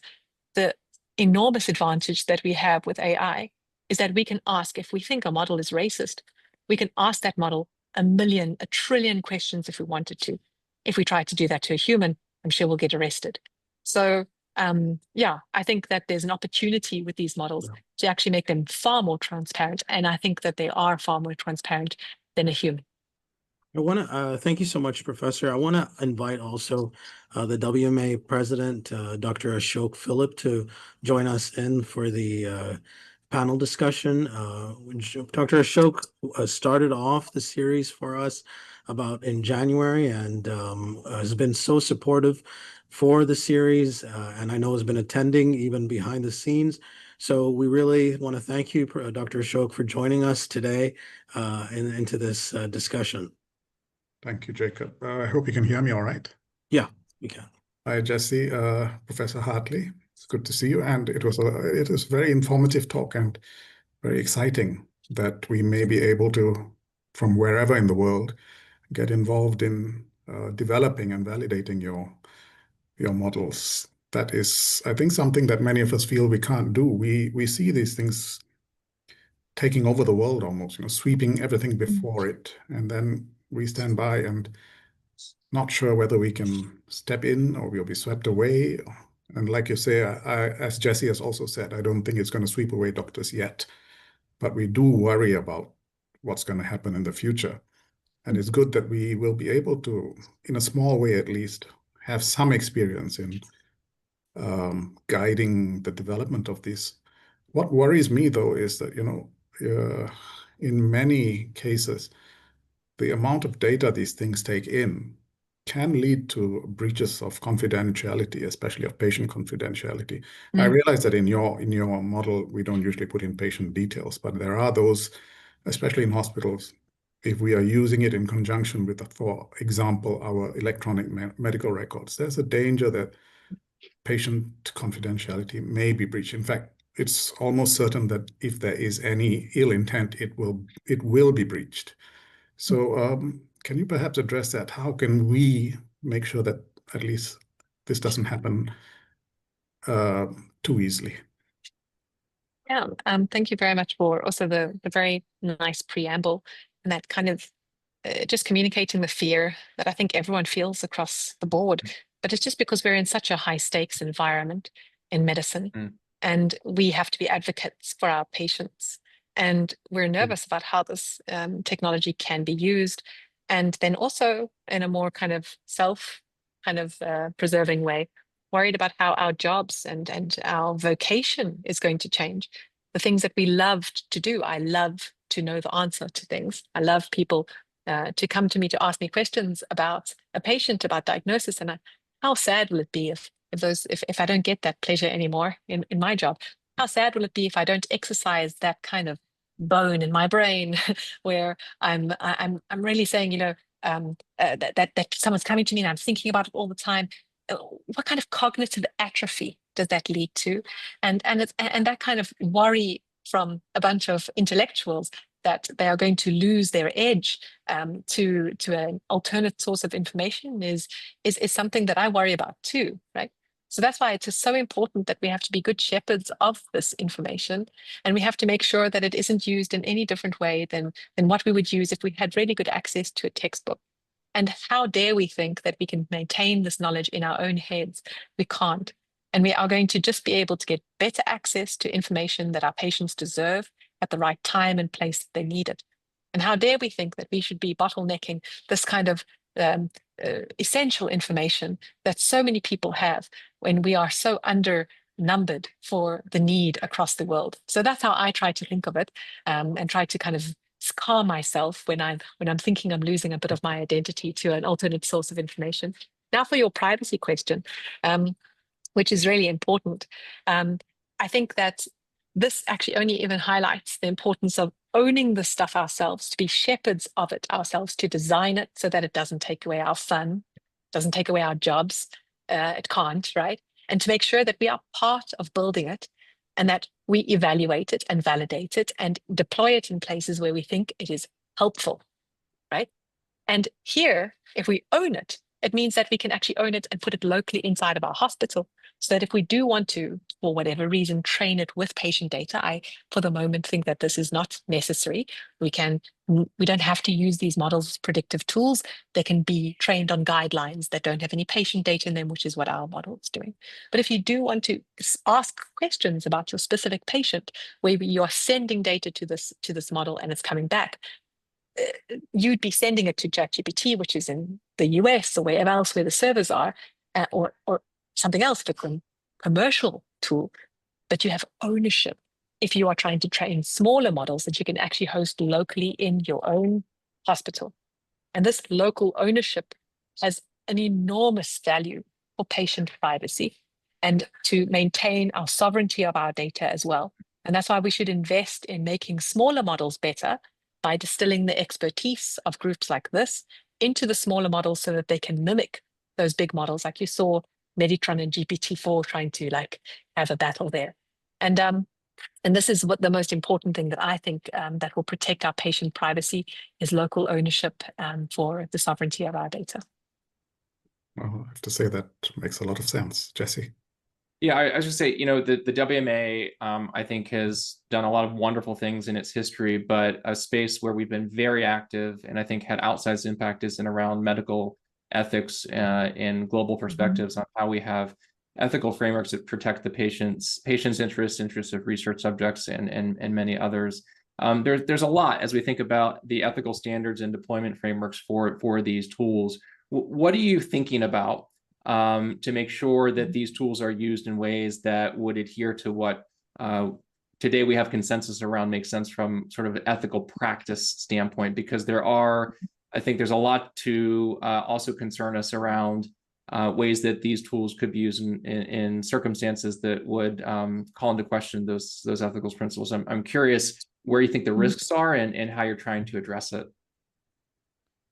The enormous advantage that we have with AI is that we can ask, if we think a model is racist, we can ask that model a million, a trillion questions if we wanted to. If we try to do that to a human, I'm sure we'll get arrested. So I think that there's an opportunity with these models to actually make them far more transparent. And I think that they are far more transparent than a human. I want to thank you so much, Professor. I want to invite also the WMA president, Dr. Ashok Philip, to join us in for the panel discussion. Dr. Ashok started off the series for us about in January and has been so supportive for the series, and I know has been attending even behind the scenes. So we really want to thank you, Dr. Ashok, for joining us today into this discussion. Thank you, Jacob. I hope you can hear me all right. Yeah, we can. Hi, Jesse, Professor Hartley. It's good to see you. And it was a very informative talk and very exciting that we may be able to, from wherever in the world, get involved in developing and validating your models. That is, I think, something that many of us feel we can't do. We see these things taking over the world almost, sweeping everything before it, and then we stand by and not sure whether we can step in or we'll be swept away. And like you say, as Jesse has also said, I don't think it's going to sweep away doctors yet, but we do worry about what's going to happen in the future. And it's good that we will be able to, in a small way at least, have some experience in guiding the development of this. What worries me, though, is that, in many cases, the amount of data these things take in can lead to breaches of confidentiality, especially of patient confidentiality. I realize that in your model, we don't usually put in patient details, but there are those, especially in hospitals, if we are using it in conjunction with, for example, our electronic medical records, there's a danger that patient confidentiality may be breached. In fact, it's almost certain that if there is any ill intent, it will be breached. So can you perhaps address that? How can we make sure that at least this doesn't happen too easily? Yeah, thank you very much for also the very nice preamble and that kind of just communicating the fear that I think everyone feels across the board. But it's just because we're in such a high stakes environment in medicine, and we have to be advocates for our patients. And we're nervous about how this technology can be used. And then also in a more kind of preserving way, worried about how our jobs and our vocation is going to change. The things that we loved to do. I love to know the answer to things. I love people to come to me to ask me questions about a patient, about diagnosis, and how sad will it be if I don't get that pleasure anymore in my job? How sad will it be if I don't exercise that kind of bone in my brain, where I'm really saying, that someone's coming to me and I'm thinking about it all the time. What kind of cognitive atrophy does that lead to? And that kind of worry from a bunch of intellectuals that they are going to lose their edge to an alternate source of information is something that I worry about too, right? So that's why it is so important that we have to be good shepherds of this information, and we have to make sure that it isn't used in any different way than what we would use if we had really good access to a textbook. And how dare we think that we can maintain this knowledge in our own heads? We can't. And we are going to just be able to get better access to information that our patients deserve at the right time and place that they need it. And how dare we think that we should be bottlenecking this kind of essential information that so many people have when we are so undernumbered for the need across the world. So that's how I try to think of it, and try to kind of calm myself when I'm thinking I'm losing a bit of my identity to an alternate source of information. Now for your privacy question, which is really important. I think that this actually only even highlights the importance of owning the stuff ourselves, to be shepherds of it ourselves, to design it so that it doesn't take away our fun, doesn't take away our jobs. It can't, right? And to make sure that we are part of building it, and that we evaluate it and validate it and deploy it in places where we think it is helpful, right? And here, if we own it, it means that we can actually own it and put it locally inside of our hospital, so that if we do want to, for whatever reason, train it with patient data, I, for the moment, think that this is not necessary. We don't have to use these models as predictive tools. They can be trained on guidelines that don't have any patient data in them, which is what our model is doing. But if you do want to ask questions about your specific patient, where you are sending data to this model and it's coming back, you'd be sending it to ChatGPT, which is in the US or wherever else where the servers are, or something else, if it's a commercial tool. But you have ownership if you are trying to train smaller models that you can actually host locally in your own hospital. And this local ownership has an enormous value for patient privacy and to maintain our sovereignty of our data as well. And that's why we should invest in making smaller models better by distilling the expertise of groups like this into the smaller models so that they can mimic those big models, like you saw Meditron and GPT-4 trying to have a battle there. And this is what the most important thing that I think that will protect our patient privacy is local ownership for the sovereignty of our data. Well, I have to say that makes a lot of sense, Jesse. Yeah, I should say, the WMA, I think, has done a lot of wonderful things in its history, but a space where we've been very active and I think had outsized impact is in around medical ethics and global perspectives on how we have ethical frameworks that protect the patient's interests of research subjects and many others. There's a lot as we think about the ethical standards and deployment frameworks for these tools. What are you thinking about to make sure that these tools are used in ways that would adhere to what today we have consensus around makes sense from sort of an ethical practice standpoint? Because I think there's a lot to also concern us around ways that these tools could be used in circumstances that would call into question those ethical principles. I'm curious where you think the risks are and how you're trying to address it.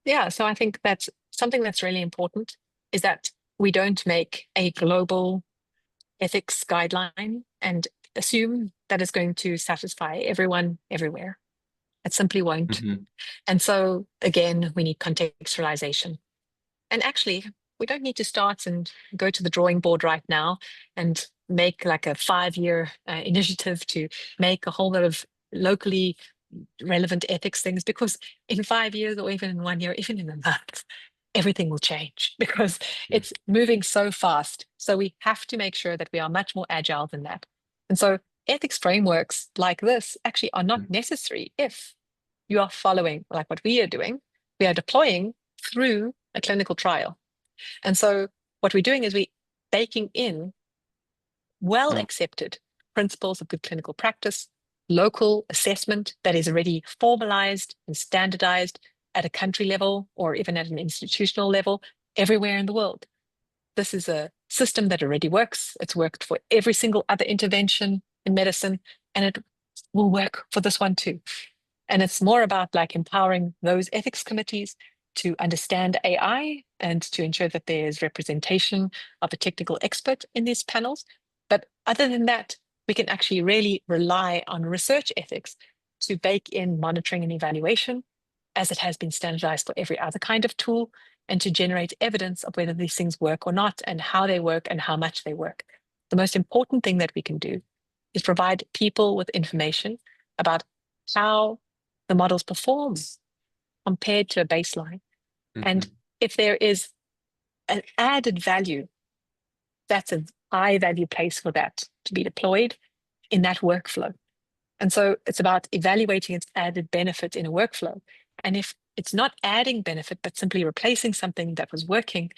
Yeah, so I think that's something that's really important, is that we don't make a global ethics guideline and assume that it's going to satisfy everyone everywhere. It simply won't. Mhm. And so again, we need contextualization. And actually, we don't need to start and go to the drawing board right now and make like a 5-year initiative to make a whole lot of locally relevant ethics things, because in 5 years or even in 1 year, even in a month, everything will change because it's moving so fast. So we have to make sure that we are much more agile than that. And so ethics frameworks like this actually are not necessary if you are following like what we are doing. We are deploying through a clinical trial. And so what we're doing is we baking in well accepted principles of good clinical practice, local assessment that is already formalized and standardized at a country level or even at an institutional level everywhere in the world. This is a system that already works. It's worked for every single other intervention in medicine, and it will work for this one too. And it's more about like empowering those ethics committees to understand AI and to ensure that there's representation of a technical expert in these panels. But other than that, we can actually really rely on research ethics to bake in monitoring and evaluation, as it has been standardized for every other kind of tool, and to generate evidence of whether these things work or not, and how they work and how much they work. The most important thing that we can do is provide people with information about how the models perform compared to a baseline. And if there is an added value, that's a high value place for that to be deployed in that workflow. And so it's about evaluating its added benefit in a workflow. And if it's not adding benefit, but simply replacing something that was working,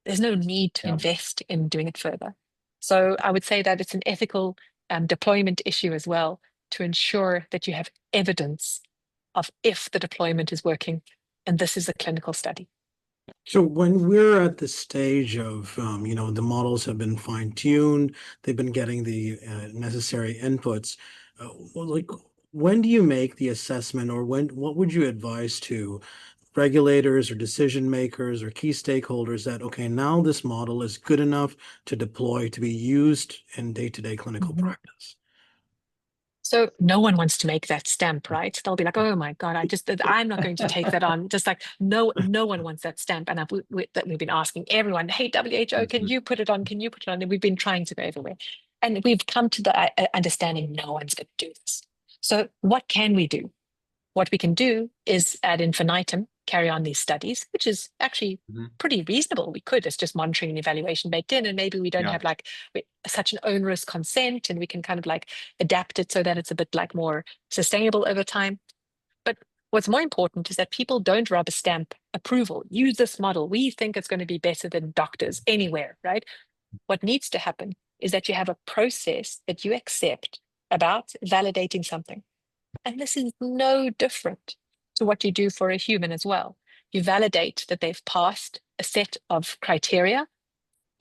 there's no need to invest in doing it further. So I would say that it's an ethical deployment issue as well, to ensure that you have evidence of if the deployment is working, and this is a clinical study. So when we're at the stage of, the models have been fine-tuned, they've been getting the necessary inputs, like when do you make the assessment, or what would you advise to regulators or decision makers or key stakeholders that, okay, now this model is good enough to deploy to be used in day-to-day clinical practice? So no one wants to make that stamp, right? They'll be like, oh my God, I'm not going to take that on. Just like no one wants that stamp. And we've been asking everyone, hey, WHO, can you put it on? Can you put it on? And we've been trying to go everywhere. And we've come to the understanding no one's going to do this. So what can we do? What we can do is ad infinitum carry on these studies, which is actually pretty reasonable. We could, it's just monitoring and evaluation baked in, and maybe we don't have like such an onerous consent, and we can kind of like adapt it so that it's a bit like more sustainable over time. But what's more important is that people don't rubber stamp approval. Use this model. We think it's going to be better than doctors anywhere, right? What needs to happen is that you have a process that you accept about validating something. And this is no different to what you do for a human as well. You validate that they've passed a set of criteria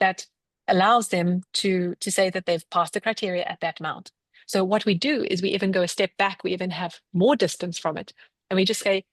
that allows them to say that they've passed the criteria at that amount. So what we do is we even go a step back, we even have more distance from it. And we just say,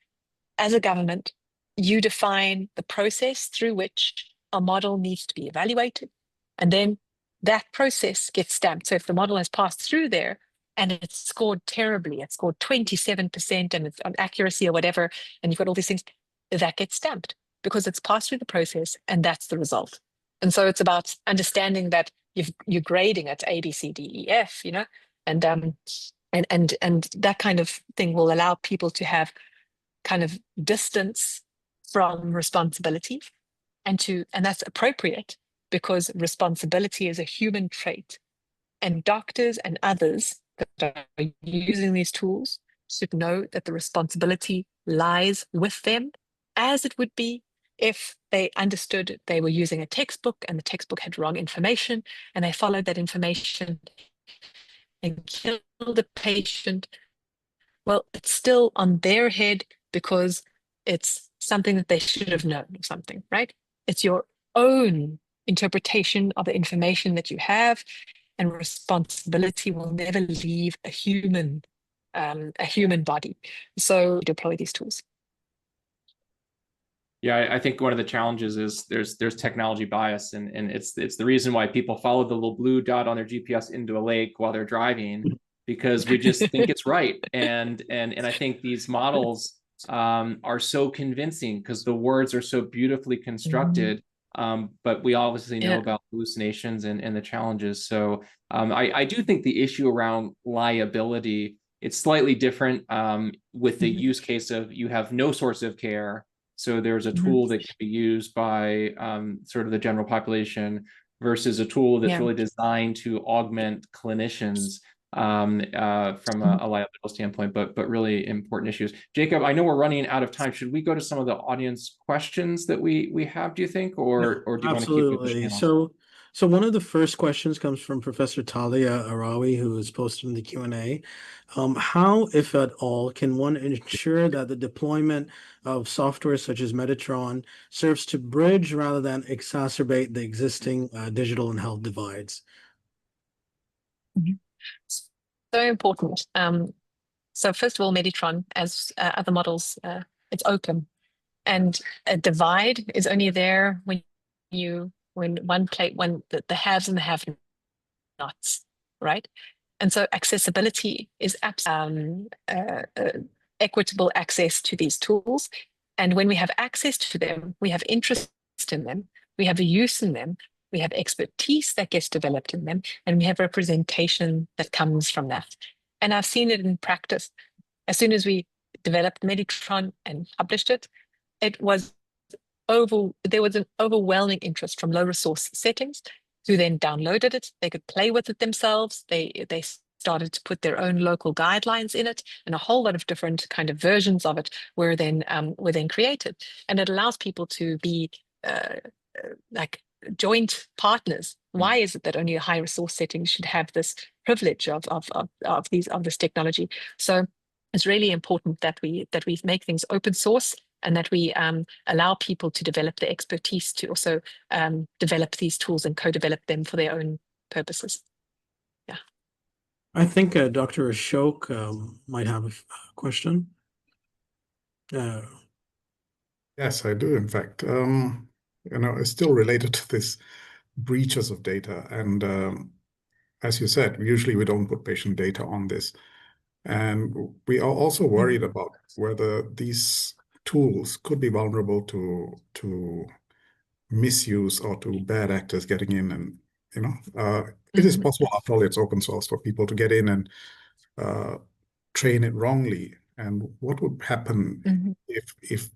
as a government, you define the process through which a model needs to be evaluated. And then that process gets stamped. So if the model has passed through there, and it's scored terribly, it's scored 27% and it's on accuracy or whatever, and you've got all these things, that gets stamped because it's passed through the process and that's the result. And so it's about understanding that you're grading it A, B, C, D, E, F, and that kind of thing will allow people to have kind of distance from responsibility, and that's appropriate because responsibility is a human trait, and doctors and others that are using these tools should know that the responsibility lies with them, as it would be if they understood they were using a textbook and the textbook had wrong information and they followed that information and killed the patient. Well, it's still on their head because it's something that they should have known or something, right? It's your own interpretation of the information that you have, and responsibility will never leave a human body. So deploy these tools. Yeah, I think one of the challenges is there's technology bias, and it's the reason why people follow the little blue dot on their GPS into a lake while they're driving, because we just think it's right. And I think these models are so convincing because the words are so beautifully constructed. But we obviously know about hallucinations and the challenges. So I do think the issue around liability, it's slightly different with the use case of you have no source of care. So there's a tool that can be used by sort of the general population versus a tool that's really designed to augment clinicians from a liability standpoint, but really important issues. Jacob, I know we're running out of time. Should we go to some of the audience questions that we have, do you think, or do you want to keep with the channel? So one of the first questions comes from Professor Talia Arawi, who is posted in the Q&A. How, if at all, can one ensure that the deployment of software such as Metatron serves to bridge rather than exacerbate the existing digital and health divides? So important. So first of all, Metatron, as other models, it's open, and a divide is only there when the haves and the have-nots, right? And so accessibility is equitable access to these tools. And when we have access to them, we have interest in them, we have a use in them, we have expertise that gets developed in them, and we have representation that comes from that. And I've seen it in practice. As soon as we developed Metatron and published it, there was an overwhelming interest from low resource settings who then downloaded it. They could play with it themselves. They started to put their own local guidelines in it, and a whole lot of different kind of versions of it were then created. And it allows people to be like joint partners. Why is it that only a high resource setting should have this privilege of this technology? So it's really important that we make things open source, and that we allow people to develop the expertise to also develop these tools and co-develop them for their own purposes. Yeah. I think Dr. Ashok might have a question. Yes, I do, in fact. It's still related to this breaches of data. And as you said, usually we don't put patient data on this. And we are also worried about whether these tools could be vulnerable to misuse or to bad actors getting in. And, it is possible, after all, it's open source, for people to get in and train it wrongly. And what would happen if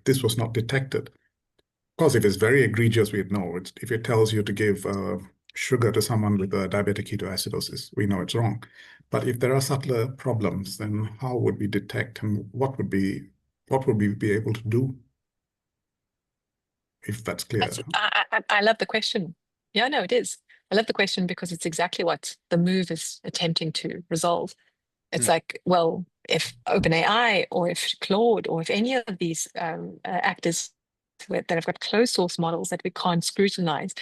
this was not detected? Of course, if it's very egregious, we'd know. If it tells you to give sugar to someone with diabetic ketoacidosis, we know it's wrong. But if there are subtler problems, then how would we detect, and what would we be able to do? If that's clear. I love the question. Yeah, no, it is. I love the question because it's exactly what the move is attempting to resolve. It's like, well, if OpenAI or if Claude or if any of these actors that have got closed source models that we can't scrutinize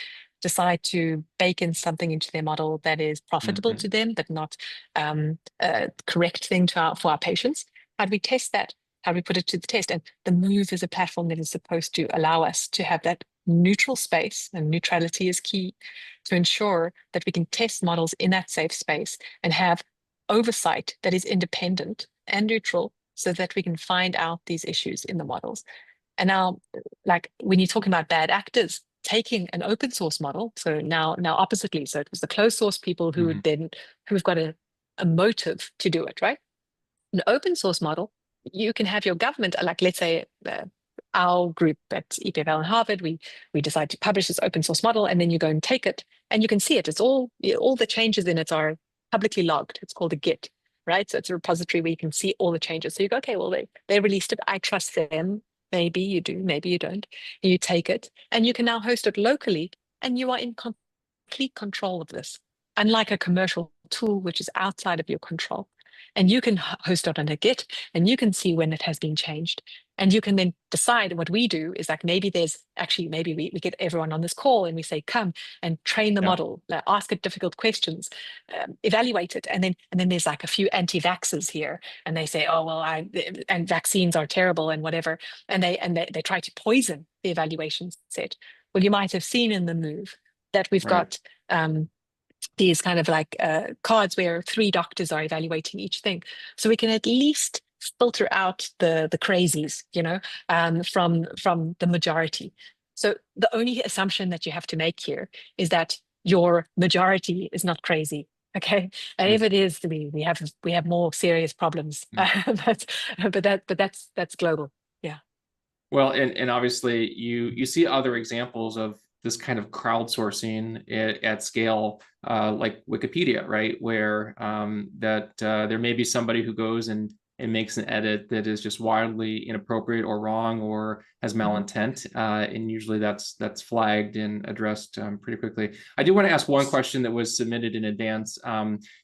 decide to bake in something into their model that is profitable to them, but not a correct thing for our patients, how do we test that? How do we put it to the test? And the Move is a platform that is supposed to allow us to have that neutral space, and neutrality is key, to ensure that we can test models in that safe space and have oversight that is independent and neutral, so that we can find out these issues in the models. And now, like when you're talking about bad actors taking an open source model, so now oppositely, so it was the closed source people who've got a motive to do it, right? An open source model, you can have your government, like let's say our group at EPFL and Harvard, we decide to publish this open source model, and then you go and take it and you can see it. It's all the changes in it are publicly logged. It's called a Git, right? So it's a repository where you can see all the changes. So you go, okay, well, they released it. I trust them. Maybe you do, maybe you don't. You take it and you can now host it locally, and you are in complete control of this, unlike a commercial tool, which is outside of your control. and you can host it on a Git, and you can see when it has been changed. And you can then decide. What we do is like, maybe we get everyone on this call and we say, come and train the model, ask it difficult questions, evaluate it. And then there's like a few anti-vaxxers here, and they say, oh, well, and vaccines are terrible and whatever. And they try to poison the evaluation set. Well, you might have seen in the move that we've got these kind of like cards where 3 doctors are evaluating each thing. So we can at least filter out the crazies, from the majority. So the only assumption that you have to make here is that your majority is not crazy. Okay, and if it is, we have more serious problems. But that's global. Yeah. Well, and obviously you see other examples of this kind of crowdsourcing at scale, like Wikipedia, right? Where there may be somebody who goes and makes an edit that is just wildly inappropriate or wrong or has malintent, and usually that's flagged and addressed pretty quickly. I do want to ask one question that was submitted in advance,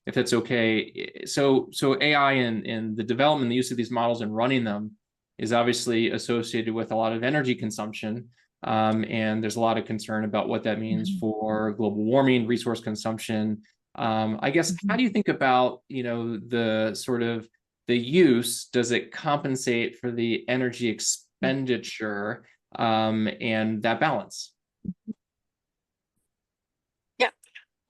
if that's okay. So AI and the development, the use of these models and running them is obviously associated with a lot of energy consumption. And there's a lot of concern about what that means for global warming, resource consumption. I guess, how do you think about, the sort of the use? Does it compensate for the energy expenditure, and that balance? Yeah.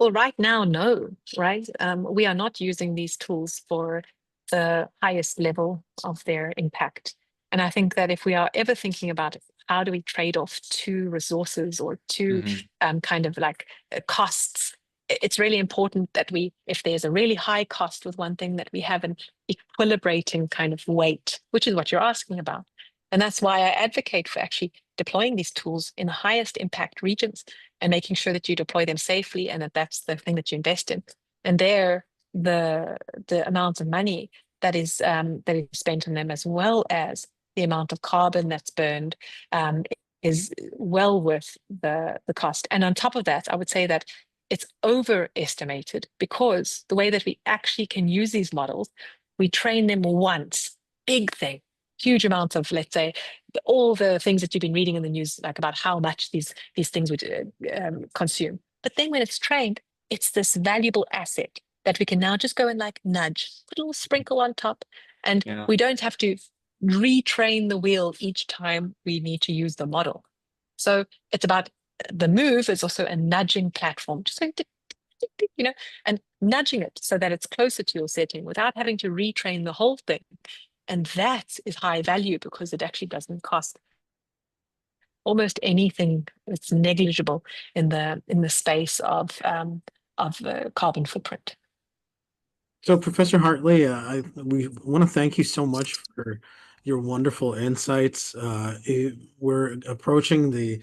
Well, right now, no, right? We are not using these tools for the highest level of their impact. And I think that if we are ever thinking about how do we trade off 2 resources or 2 kind of like costs, it's really important that if there's a really high cost with one thing, that we have an equilibrating kind of weight, which is what you're asking about. And that's why I advocate for actually deploying these tools in the highest impact regions and making sure that you deploy them safely, and that's the thing that you invest in. And there, the amount of money that is spent on them, as well as the amount of carbon that's burned, is well worth the cost. And on top of that, I would say that it's overestimated, because the way that we actually can use these models, we train them once, big thing, huge amounts of, let's say, all the things that you've been reading in the news, like about how much these things would consume. But then when it's trained, it's this valuable asset that we can now just go and like nudge, put a little sprinkle on top, and we don't have to retrain the wheel each time we need to use the model. So it's about, the move is also a nudging platform, just going to, and nudging it so that it's closer to your setting without having to retrain the whole thing. And that is high value, because it actually doesn't cost almost anything. It's negligible in the space of the carbon footprint. So, Professor Hartley, we want to thank you so much for your wonderful insights. We're approaching the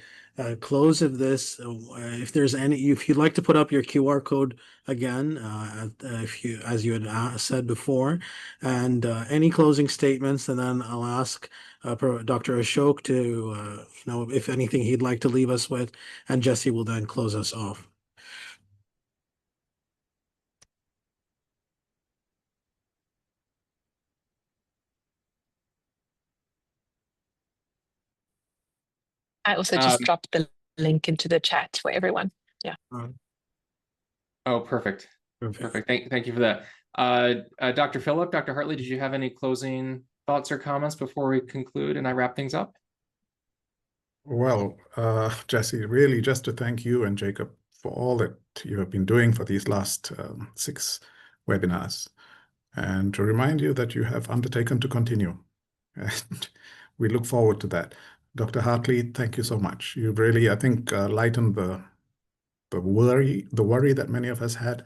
close of this. If you'd like to put up your QR code again, as you had said before, and any closing statements, and then I'll ask Dr. Ashok to, if anything he'd like to leave us with, and Jesse will then close us off. I also just dropped the link into the chat for everyone. Yeah. Oh, perfect. Perfect. Thank you for that. Dr. Phillip, Dr. Hartley, did you have any closing thoughts or comments before we conclude and I wrap things up? Well, Jesse, really just to thank you and Jacob for all that you have been doing for these last 6 webinars, and to remind you that you have undertaken to continue. And we look forward to that. Dr. Hartley, thank you so much. You really, I think, lightened the worry that many of us had.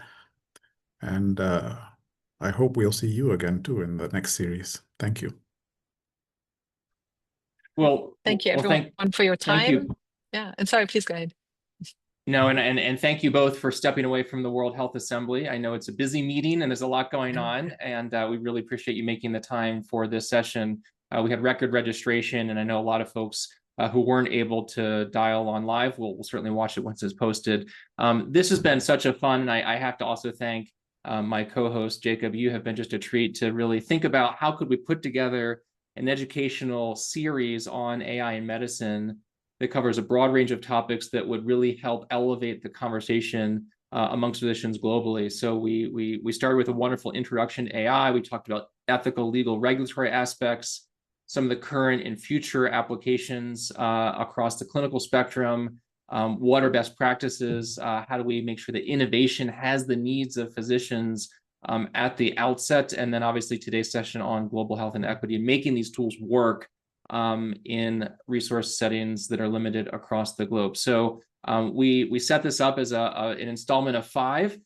And I hope we'll see you again too in the next series. Thank you. Well, thank you everyone for your time. Thank you. Yeah, and sorry, please go ahead. No, and thank you both for stepping away from the World Health Assembly. I know it's a busy meeting and there's a lot going on, and we really appreciate you making the time for this session. We had record registration, and I know a lot of folks who weren't able to dial on live will certainly watch it once it's posted. This has been such a fun, and I have to also thank my co-host, Jacob, you have been just a treat to really think about how could we put together an educational series on AI in medicine that covers a broad range of topics that would really help elevate the conversation amongst physicians globally. So we started with a wonderful introduction to AI. We talked about ethical, legal, regulatory aspects, some of the current and future applications across the clinical spectrum. What are best practices? How do we make sure that innovation has the needs of physicians at the outset? And then obviously today's session on global health and equity and making these tools work in resource settings that are limited across the globe. So we set this up as an installment of 5.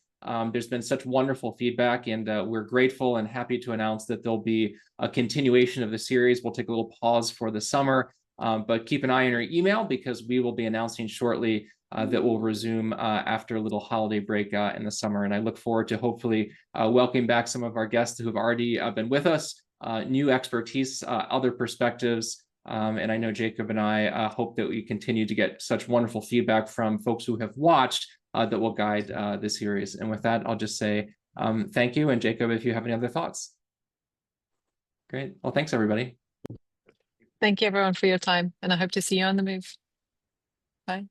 There's been such wonderful feedback, and we're grateful and happy to announce that there'll be a continuation of the series. We'll take a little pause for the summer, but keep an eye on your email because we will be announcing shortly that will resume after a little holiday break in the summer. And I look forward to hopefully welcoming back some of our guests who have already been with us, new expertise, other perspectives. And I know Jacob and I hope that we continue to get such wonderful feedback from folks who have watched that will guide the series. And with that, I'll just say thank you. And Jacob, if you have any other thoughts. Great. Well, thanks, everybody. Thank you, everyone, for your time. And I hope to see you on the move. Bye.